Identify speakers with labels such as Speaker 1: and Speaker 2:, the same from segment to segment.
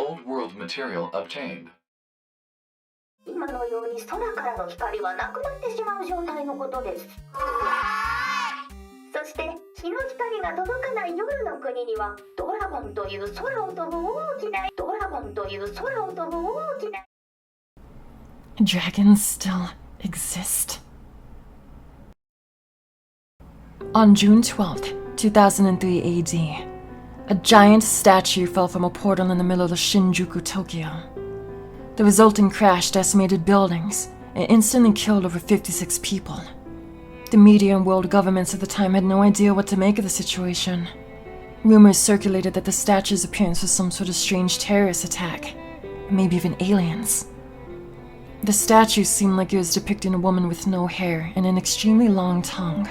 Speaker 1: old world material obtained.
Speaker 2: 今のように空からの光はなくなってしまう状態のことです。そして日の光が届かない夜の国にはドラゴンという空を飛ぶ大きな
Speaker 3: Dragons still exist. On June 12th, 2003 AD, a giant statue fell from a portal in the middle of Shinjuku, Tokyo. The resulting crash decimated buildings and instantly killed over 56 people. The media and world governments at the time had no idea what to make of the situation. Rumors circulated that the statue's appearance was some sort of strange terrorist attack, maybe even aliens. The statue seemed like it was depicting a woman with no hair and an extremely long tongue.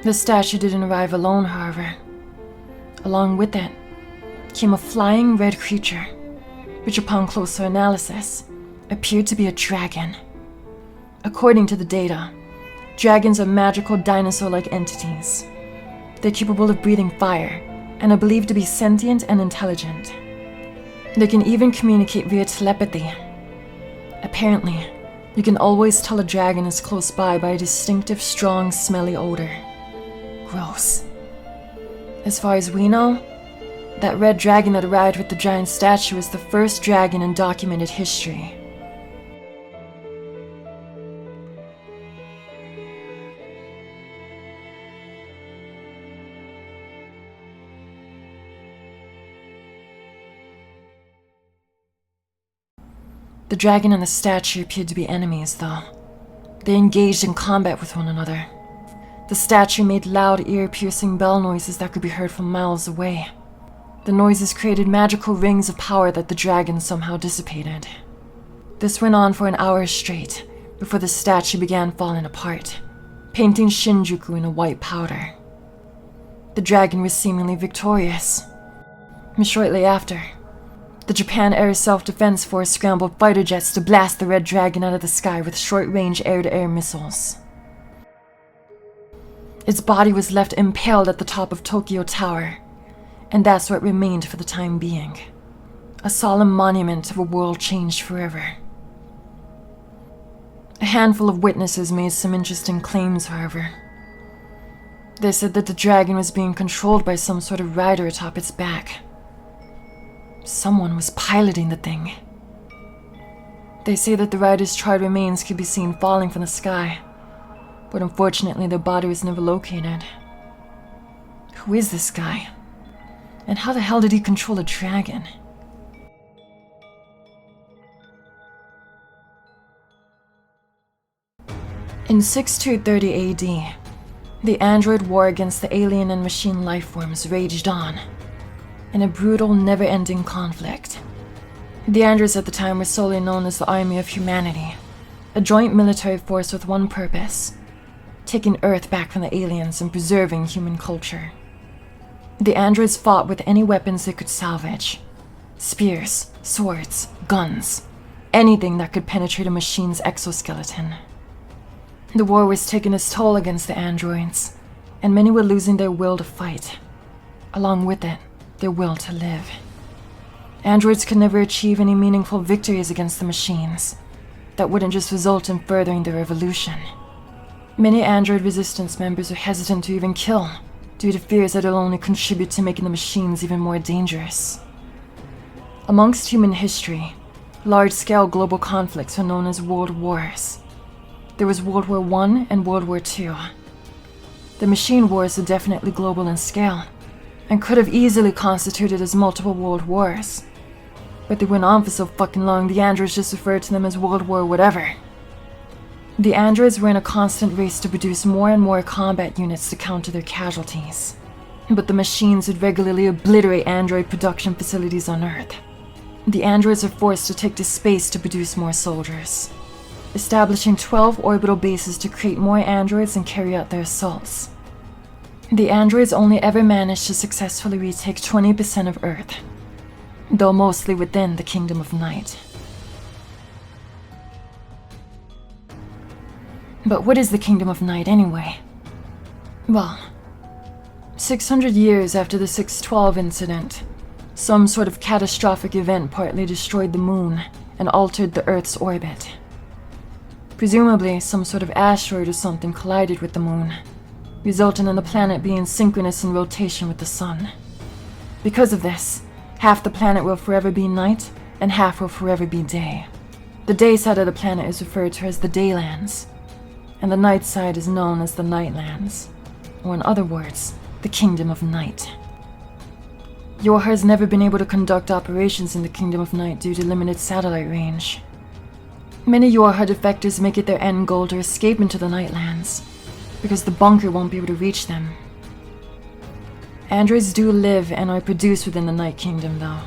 Speaker 3: The statue didn't arrive alone, however. Along with it came a flying red creature, which upon closer analysis appeared to be a dragon. According to the data, dragons are magical dinosaur-like entities. They're capable of breathing fire and are believed to be sentient and intelligent. They can even communicate via telepathy. Apparently, you can always tell a dragon is close by a distinctive, strong, smelly odor. Gross. As far as we know, that red dragon that arrived with the giant statue is the first dragon in documented history. The dragon and the statue appeared to be enemies, though. They engaged in combat with one another. The statue made loud, ear-piercing bell noises that could be heard from miles away. The noises created magical rings of power that the dragon somehow dissipated. This went on for an hour straight, before the statue began falling apart, painting Shinjuku in a white powder. The dragon was seemingly victorious. And shortly after, the Japan Air Self-Defense Force scrambled fighter jets to blast the red dragon out of the sky with short-range air-to-air missiles. Its body was left impaled at the top of Tokyo Tower, and that's what remained for the time being. A solemn monument of a world changed forever. A handful of witnesses made some interesting claims, however. They said that the dragon was being controlled by some sort of rider atop its back. Someone was piloting the thing. They say that the rider's charred remains could be seen falling from the sky, but unfortunately their body was never located. Who is this guy? And how the hell did he control a dragon? In 6230 AD, the android war against the alien and machine lifeforms raged on, in a brutal, never-ending conflict. The androids at the time were solely known as the Army of Humanity, a joint military force with one purpose: taking Earth back from the aliens and preserving human culture. The androids fought with any weapons they could salvage: spears, swords, guns, anything that could penetrate a machine's exoskeleton. The war was taking its toll against the androids, and many were losing their will to fight. Along with it, their will to live. Androids could never achieve any meaningful victories against the machines. That wouldn't just result in furthering their evolution. Many android resistance members are hesitant to even kill, due to fears that it'll only contribute to making the machines even more dangerous. Amongst human history, large-scale global conflicts are known as world wars. There was World War I and World War II. The machine wars are definitely global in scale, and could have easily constituted as multiple world wars. But they went on for so fucking long, the androids just referred to them as World War whatever. The androids were in a constant race to produce more and more combat units to counter their casualties. But the machines would regularly obliterate android production facilities on Earth. The androids are forced to take to space to produce more soldiers, establishing 12 orbital bases to create more androids and carry out their assaults. The androids only ever managed to successfully retake 20% of Earth, though mostly within the Kingdom of Night. But what is the Kingdom of Night anyway? Well, 600 years after the 612 incident, Some sort of catastrophic event partly destroyed the moon and altered the Earth's orbit. Presumably, some sort of asteroid or something collided with the moon, resulting in the planet being synchronous in rotation with the sun. Because of this, half the planet will forever be night and half will forever be day. The day side of the planet is referred to as the Daylands, and the night side is known as the Nightlands, or in other words, the Kingdom of Night. NieR has never been able to conduct operations in the Kingdom of Night due to limited satellite range. Many NieR defectors make it their end goal to escape into the Nightlands, because the bunker won't be able to reach them. Androids do live and are produced within the Night Kingdom, though.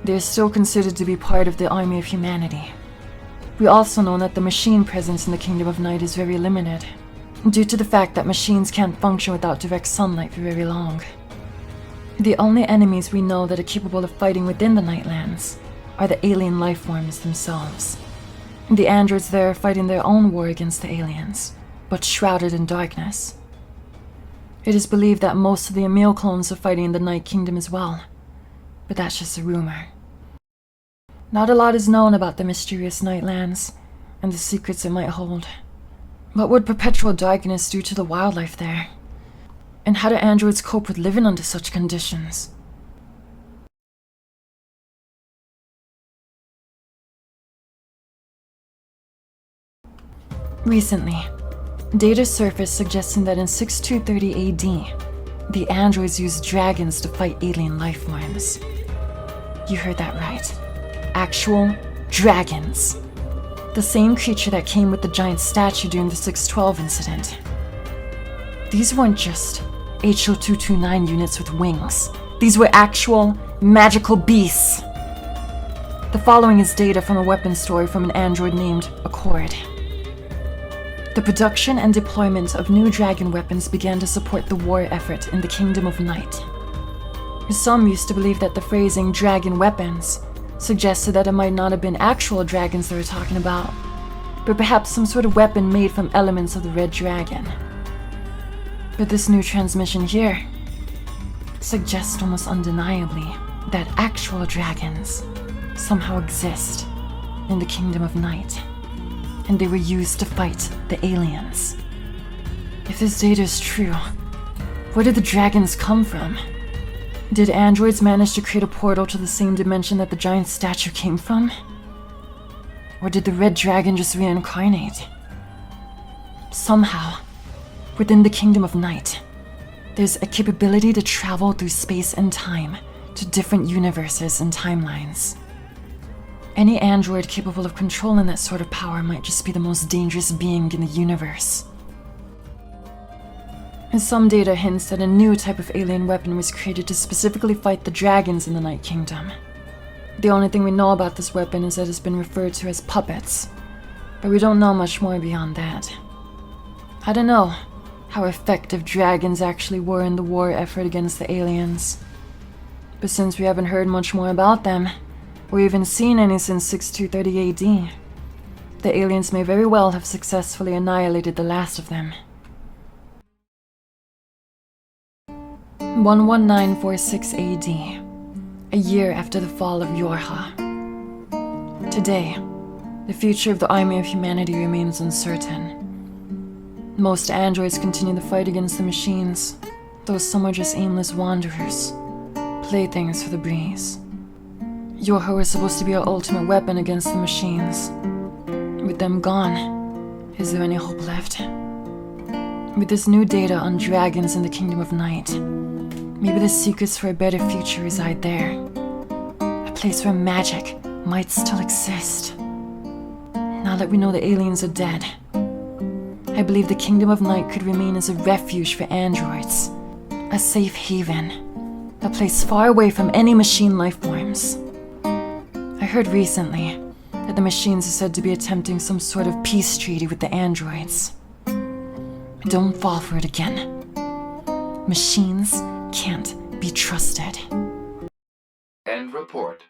Speaker 3: They are still considered to be part of the army of humanity. We also know that the machine presence in the Kingdom of Night is very limited, due to the fact that machines can't function without direct sunlight for very long. The only enemies we know that are capable of fighting within the Nightlands are the alien life forms themselves. The androids there are fighting their own war against the aliens, but shrouded in darkness. It is believed that most of the Emil clones are fighting in the Night Kingdom as well, but that's just a rumor. Not a lot is known about the mysterious Nightlands and the secrets it might hold. What would perpetual darkness do to the wildlife there? And how do androids cope with living under such conditions? Recently, data surfaced suggesting that in 6230 AD, the androids used dragons to fight alien life forms. You heard that right. Actual dragons. The same creature that came with the giant statue during the 612 incident. These weren't just HO229 units with wings. These were actual magical beasts. The following is data from a weapon story from an android named Accord. The production and deployment of new dragon weapons began to support the war effort in the Kingdom of Night. Some used to believe that the phrasing dragon weapons suggested that it might not have been actual dragons they were talking about, but perhaps some sort of weapon made from elements of the red dragon. But this new transmission here suggests almost undeniably that actual dragons somehow exist in the Kingdom of Night, and they were used to fight the aliens. If this data is true, where did the dragons come from? Did androids manage to create a portal to the same dimension that the giant statue came from? Or did the red dragon just reincarnate? Somehow, within the Kingdom of Night, there's a capability to travel through space and time to different universes and timelines. Any android capable of controlling that sort of power might just be the most dangerous being in the universe. And some data hints that a new type of alien weapon was created to specifically fight the dragons in the Night Kingdom. The only thing we know about this weapon is that it's been referred to as puppets, but we don't know much more beyond that. I don't know how effective dragons actually were in the war effort against the aliens. But since we haven't heard much more about them, or even seen any since 6230 AD, the aliens may very well have successfully annihilated the last of them. 11946 AD, a year after the fall of Yorha. Today, the future of the army of humanity remains uncertain. Most androids continue the fight against the machines, though some are just aimless wanderers, playthings for the breeze. Yorha was supposed to be our ultimate weapon against the machines. With them gone, is there any hope left? With this new data on dragons in the Kingdom of Night, maybe the secrets for a better future reside there. A place where magic might still exist. Now that we know the aliens are dead, I believe the Kingdom of Night could remain as a refuge for androids. A safe haven. A place far away from any machine life forms. I heard recently that the machines are said to be attempting some sort of peace treaty with the androids. Don't fall for it again. Machines can't be trusted.
Speaker 1: End report.